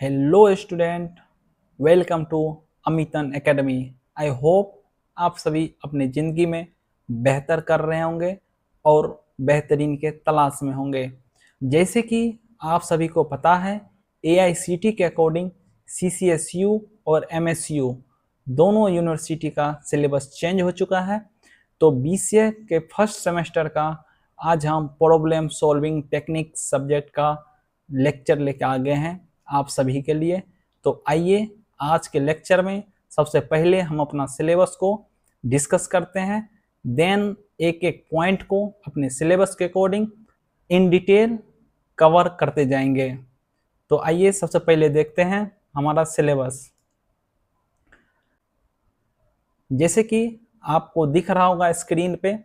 Hello student, welcome to Amitan academy. I hope आप सभी अपनी ज़िंदगी में बेहतर कर रहे होंगे और बेहतरीन के तलाश में होंगे। जैसे कि आप सभी को पता है, एआईसीटी के अकॉर्डिंग सीसीएसयू और एमएसयू दोनों यूनिवर्सिटी का सिलेबस चेंज हो चुका है। तो बीसीए के फर्स्ट सेमेस्टर का आज हम प्रॉब्लम सॉल्विंग टेक्निक सब्जेक्ट का लेक्चर लेकर आ गए हैं आप सभी के लिए। तो आइए आज के लेक्चर में सबसे पहले हम अपना सिलेबस को डिस्कस करते हैं, देन एक एक पॉइंट को अपने सिलेबस के अकॉर्डिंग इन डिटेल कवर करते जाएंगे। तो आइए सबसे पहले देखते हैं हमारा सिलेबस। जैसे कि आपको दिख रहा होगा स्क्रीन पे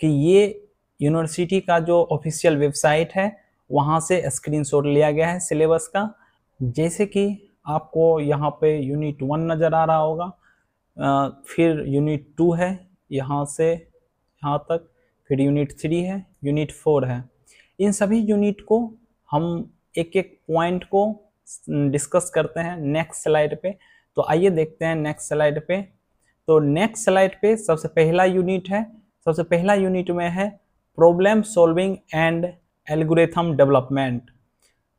कि ये यूनिवर्सिटी का जो ऑफिशियल वेबसाइट है वहाँ से स्क्रीनशॉट लिया गया है सिलेबस का। जैसे कि आपको यहाँ पे यूनिट 1 नज़र आ रहा होगा, फिर यूनिट 2 है यहाँ से यहाँ तक, फिर यूनिट 3 है, यूनिट 4 है। इन सभी यूनिट को हम एक एक पॉइंट को डिस्कस करते हैं नेक्स्ट स्लाइड पे। तो आइए देखते हैं नेक्स्ट स्लाइड पे। तो नेक्स्ट स्लाइड पे सबसे पहला यूनिट है। सबसे पहला यूनिट में है problem solving and algorithm development.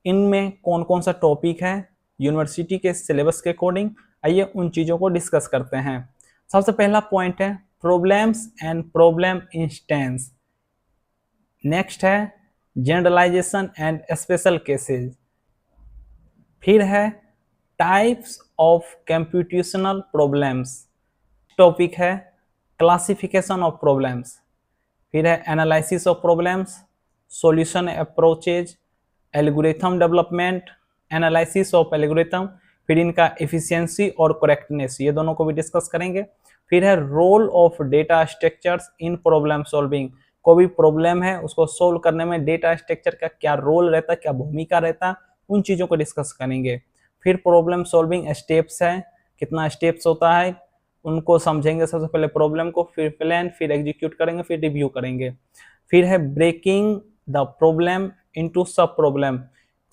इनमें कौन कौन सा टॉपिक है यूनिवर्सिटी के सिलेबस के अकॉर्डिंग, आइए उन चीज़ों को डिस्कस करते हैं। सबसे पहला पॉइंट है problems and problem instance. Next है जनरलाइजेशन एंड स्पेशल केसेस। फिर है types of computational problems. Topic है क्लासिफिकेशन ऑफ प्रॉब्लम्स। फिर है analysis of problems, solution approaches, algorithm development, analysis of algorithm, फिर इनका एफिशिएंसी और करेक्टनेस, ये दोनों को भी डिस्कस करेंगे। फिर है role of data structures in problem solving. कोई भी प्रॉब्लम है उसको सोल्व करने में डेटा स्ट्रक्चर का क्या रोल रहता है, क्या भूमिका रहता है, उन चीज़ों को डिस्कस करेंगे। फिर प्रॉब्लम सॉल्विंग स्टेप्स है, कितना स्टेप्स होता है उनको समझेंगे। सबसे पहले प्रॉब्लम को, फिर प्लान, फिर एग्जीक्यूट करेंगे, फिर रिव्यू करेंगे। फिर है breaking the problem into sub problem.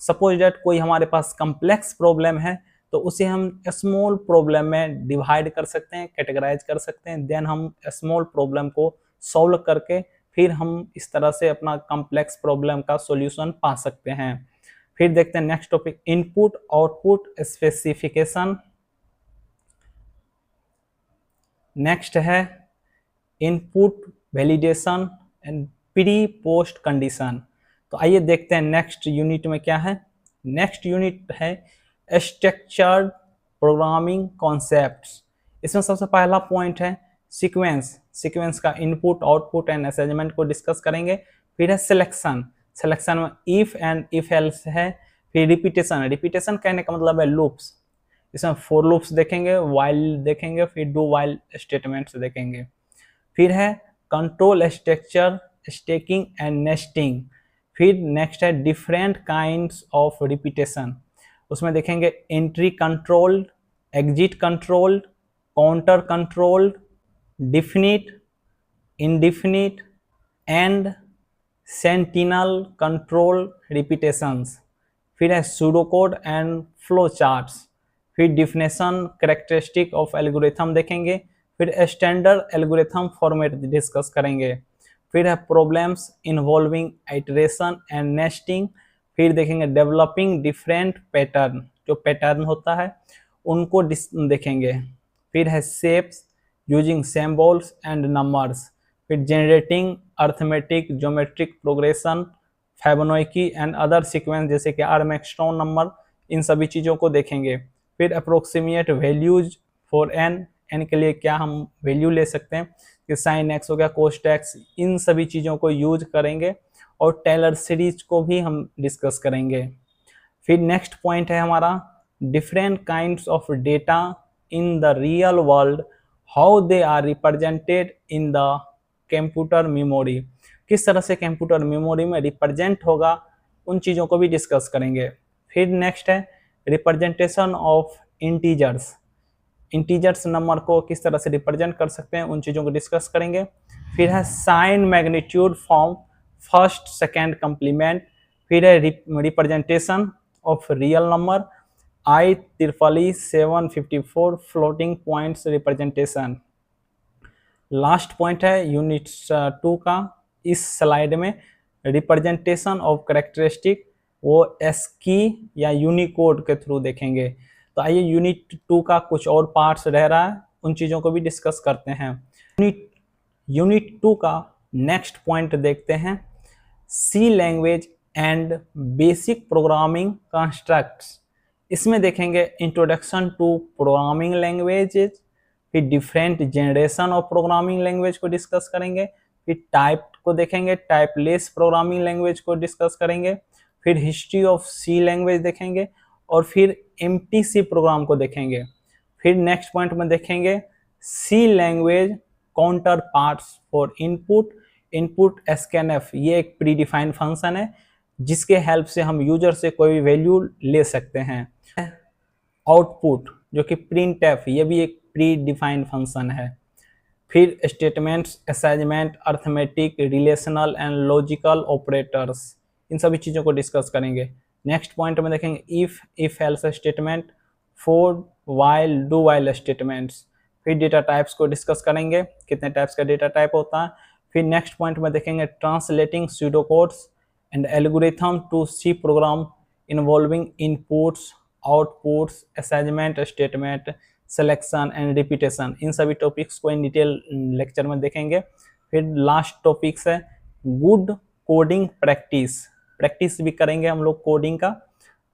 Suppose that कोई हमारे पास कम्प्लेक्स प्रॉब्लम है तो उसे हम स्मॉल प्रॉब्लम में डिवाइड कर सकते हैं, कैटेगराइज कर सकते हैं, देन हम स्मॉल प्रॉब्लम को सॉल्व करके फिर हम इस तरह से अपना कम्प्लेक्स प्रॉब्लम का सॉल्यूशन पा सकते हैं। फिर देखते हैं next topic input output specification. Next है input validation and pre post condition. तो आइए देखते हैं नेक्स्ट यूनिट में क्या है। नेक्स्ट यूनिट है स्ट्रक्चर्ड प्रोग्रामिंग कॉन्सेप्ट्स। इसमें सबसे पहला पॉइंट है सीक्वेंस। सीक्वेंस का इनपुट आउटपुट एंड असेसमेंट को डिस्कस करेंगे। फिर है सिलेक्शन। सिलेक्शन में इफ एंड इफ एल्स है। फिर रिपीटेशन। रिपीटेशन कहने का मतलब है लूप्स। इसमें फोर लूप्स देखेंगे, वाइल देखेंगे, फिर डू वाइल स्टेटमेंट्स देखेंगे। फिर है control structure, stacking and nesting. फिर नेक्स्ट है डिफरेंट काइंड्स ऑफ रिपीटेशन। उसमें देखेंगे entry controlled, exit controlled, counter controlled, definite, indefinite and sentinel control repetitions. फिर है सूडोकोड एंड फ्लो चार्ट्स। फिर डिफिनेशन कैरेक्टरिस्टिक ऑफ एल्गोरिथम देखेंगे। फिर स्टैंडर्ड एल्गोरिथम फॉर्मेट डिस्कस करेंगे। फिर है problems involving iteration and nesting. फिर देखेंगे डेवलपिंग डिफरेंट पैटर्न, जो पैटर्न होता है उनको देखेंगे। फिर है shapes using symbols and numbers. फिर generating arithmetic geometric progression, Fibonacci and other sequence जैसे कि आर्मस्ट्रॉन्ग नंबर, इन सभी चीज़ों को देखेंगे। फिर approximate values for n, n के लिए क्या हम वैल्यू ले सकते हैं कि साइन एक्स हो गया, कोस्ट एक्स, इन सभी चीज़ों को यूज करेंगे। और टेलर सीरीज को भी हम डिस्कस करेंगे। फिर नेक्स्ट पॉइंट है हमारा different kinds of data in the real world, how they are represented in the computer memory. किस तरह से कंप्यूटर मेमोरी में रिप्रेजेंट होगा, उन चीज़ों को भी डिस्कस करेंगे। फिर नेक्स्ट है representation of integers. Integers number को किस तरह से रिप्रेजेंट कर सकते हैं, उन चीज़ों को डिस्कस करेंगे। फिर है sign magnitude form first second complement. फिर है representation of real number, IEEE 754 floating points representation. Last point है यूनिट 2 का इस स्लाइड में, रिप्रेजेंटेशन ऑफ करेक्टरिस्टिक, वो एस्की या यूनिकोड के थ्रू देखेंगे। तो आइए यूनिट 2 का कुछ और पार्ट्स रह रहा है, उन चीज़ों को भी डिस्कस करते हैं। यूनिट 2 का नेक्स्ट पॉइंट देखते हैं, C language and basic programming constructs. इसमें देखेंगे इंट्रोडक्शन टू प्रोग्रामिंग लैंग्वेजेज, फिर different generation of programming language को डिस्कस करेंगे, फिर टाइप को देखेंगे, टाइपलेस प्रोग्रामिंग लैंग्वेज को डिस्कस करेंगे, फिर हिस्ट्री ऑफ सी लैंग्वेज देखेंगे, और फिर एमटीसी प्रोग्राम को देखेंगे। फिर नेक्स्ट पॉइंट में देखेंगे C language counter parts for input scanf, ये एक प्री डिफाइंड फंक्शन है जिसके हेल्प से हम यूजर से कोई भी वैल्यू ले सकते हैं। आउटपुट जो कि प्रिंट एफ, ये भी एक प्री डिफाइंड फंक्शन है। फिर statements, assignment, arithmetic, relational and logical operators, इन सभी चीज़ों को डिस्कस करेंगे। नेक्स्ट पॉइंट में देखेंगे if else statement, for while, do while statements. फिर डेटा टाइप्स को डिस्कस करेंगे, कितने टाइप्स का डेटा टाइप होता है। फिर नेक्स्ट पॉइंट में देखेंगे translating pseudocodes and algorithm to C program involving inputs, outputs, assignment, statement, selection and repetition. इन सभी टॉपिक्स को इन डिटेल लेक्चर में देखेंगे। फिर लास्ट टॉपिक्स है गुड कोडिंग प्रैक्टिस भी करेंगे हम लोग कोडिंग का।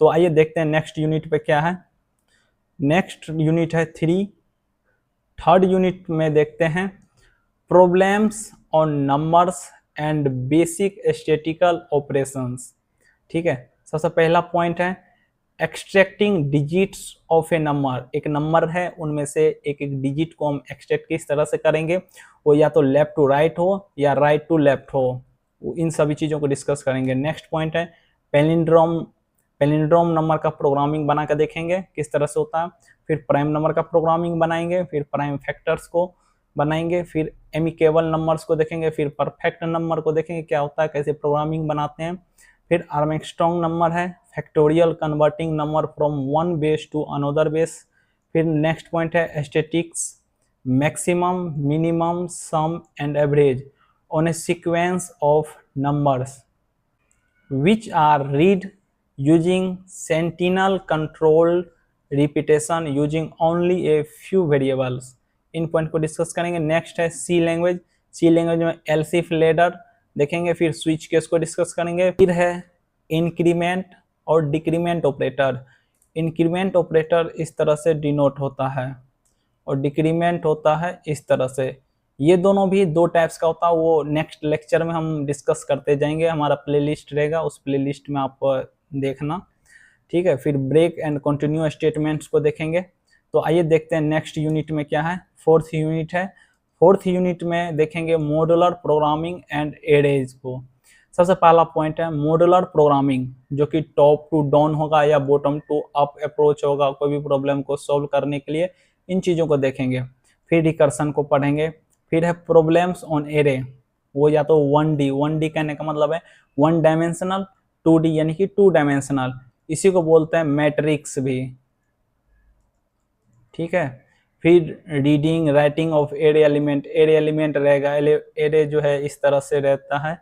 तो आइए देखते हैं नेक्स्ट यूनिट पे क्या है। नेक्स्ट यूनिट है 3। थर्ड यूनिट में देखते हैं problems on numbers and basic statistical operations. ठीक है, सबसे पहला पॉइंट है extracting digits of A number. एक नंबर है, उनमें से एक एक डिजिट को हम एक्सट्रैक्ट किस तरह से करेंगे, वो या तो लेफ्ट टू राइट हो या राइट टू लेफ्ट हो, इन सभी चीज़ों को डिस्कस करेंगे। नेक्स्ट पॉइंट है पैलिंड्रोम नंबर का प्रोग्रामिंग बना कर देखेंगे किस तरह से होता है। फिर प्राइम नंबर का प्रोग्रामिंग बनाएंगे, फिर प्राइम फैक्टर्स को बनाएंगे, फिर एमिकेबल नंबर्स को देखेंगे, फिर परफेक्ट नंबर को देखेंगे क्या होता है, कैसे प्रोग्रामिंग बनाते हैं। फिर आर्मस्ट्रॉन्ग नंबर है, factorial converting number from one base to another base. फिर नेक्स्ट पॉइंट है statistics, maximum, minimum, sum and average on a sequence of numbers which are read using sentinel controlled repetition using only a few variables। In point को discuss करेंगे। Next है सी language में else if ladder देखेंगे, फिर switch case को discuss करेंगे। फिर है इंक्रीमेंट और डिक्रीमेंट ऑपरेटर। इंक्रीमेंट ऑपरेटर इस तरह से डिनोट होता है और डिक्रीमेंट होता है इस तरह से। ये दोनों भी दो टाइप्स का होता है, वो नेक्स्ट लेक्चर में हम डिस्कस करते जाएंगे, हमारा प्लेलिस्ट रहेगा, उस प्लेलिस्ट में आप देखना। ठीक है, फिर ब्रेक एंड कंटिन्यू स्टेटमेंट्स को देखेंगे। तो आइए देखते हैं नेक्स्ट यूनिट में क्या है। फोर्थ यूनिट है, फोर्थ यूनिट में देखेंगे मॉड्यूलर प्रोग्रामिंग एंड एरेज को। सबसे पहला पॉइंट है मॉड्यूलर प्रोग्रामिंग, जो कि टॉप टू डाउन होगा या बॉटम टू अप अप्रोच होगा, कोई भी प्रॉब्लम को सॉल्व करने के लिए इन चीज़ों को देखेंगे। फिर रिकर्सन को पढ़ेंगे। फिर है प्रॉब्लम्स ऑन एरे, वो या तो 1D कहने का मतलब है 1 डायमेंशनल, 2D यानी कि 2 डायमेंशनल, इसी को बोलते हैं मैट्रिक्स भी। ठीक है, फिर reading writing of array element रहेगा। एरे जो है इस तरह से रहता है,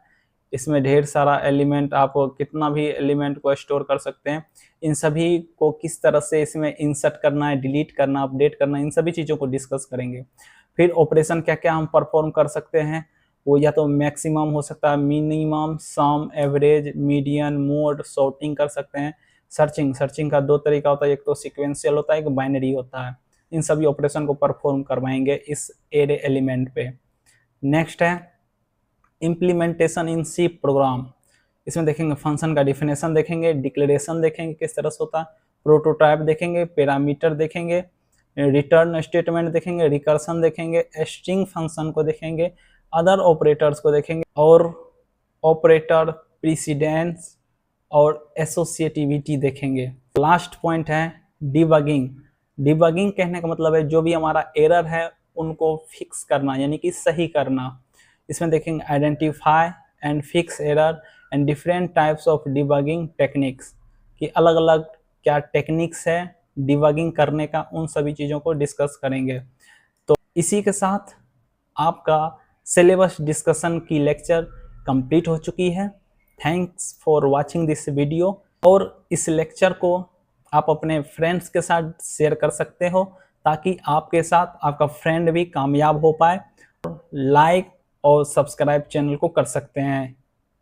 इसमें ढेर सारा एलिमेंट, आप कितना भी एलिमेंट को स्टोर कर सकते हैं। इन सभी को किस तरह से इसमें इंसर्ट करना है, डिलीट करना, अपडेट करना, इन सभी चीज़ों को डिस्कस करेंगे। फिर ऑपरेशन क्या क्या हम परफॉर्म कर सकते हैं, वो या तो मैक्सिमम हो सकता है, मिनिमम, सम, एवरेज, मीडियन, मोड, सॉर्टिंग कर सकते हैं। सर्चिंग का 2 तरीका होता है, एक तो सिक्वेंशियल होता है, एक बाइनरी होता है। इन सभी ऑपरेशन को परफॉर्म करवाएंगे इस एरे एलिमेंट पे। नेक्स्ट है इम्प्लीमेंटेशन इन सी प्रोग्राम। इसमें देखेंगे फंक्शन का डिफिनेशन देखेंगे, डिक्लेरेशन देखेंगे किस तरह से होता है, प्रोटोटाइप देखेंगे, पैरामीटर देखेंगे, रिटर्न स्टेटमेंट देखेंगे, रिकर्सन देखेंगे, स्ट्रिंग फंक्शन को देखेंगे, अदर ऑपरेटर्स को देखेंगे, और ऑपरेटर प्रीसिडेंस और एसोसिएटिविटी देखेंगे। लास्ट पॉइंट है डिबगिंग कहने का मतलब है जो भी हमारा एरर है उनको फिक्स करना, यानी कि सही करना। इसमें देखेंगे identify and fix error and different types of debugging techniques, कि अलग अलग क्या टेक्निक्स है डिबगिंग करने का, उन सभी चीज़ों को डिस्कस करेंगे। तो इसी के साथ आपका सिलेबस डिस्कशन की लेक्चर कंप्लीट हो चुकी है। Thanks for watching this video. और इस लेक्चर को आप अपने फ्रेंड्स के साथ शेयर कर सकते हो ताकि आपके साथ आपका फ्रेंड भी कामयाब हो पाए। लाइक और सब्सक्राइब चैनल को कर सकते हैं।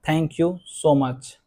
Thank you so much.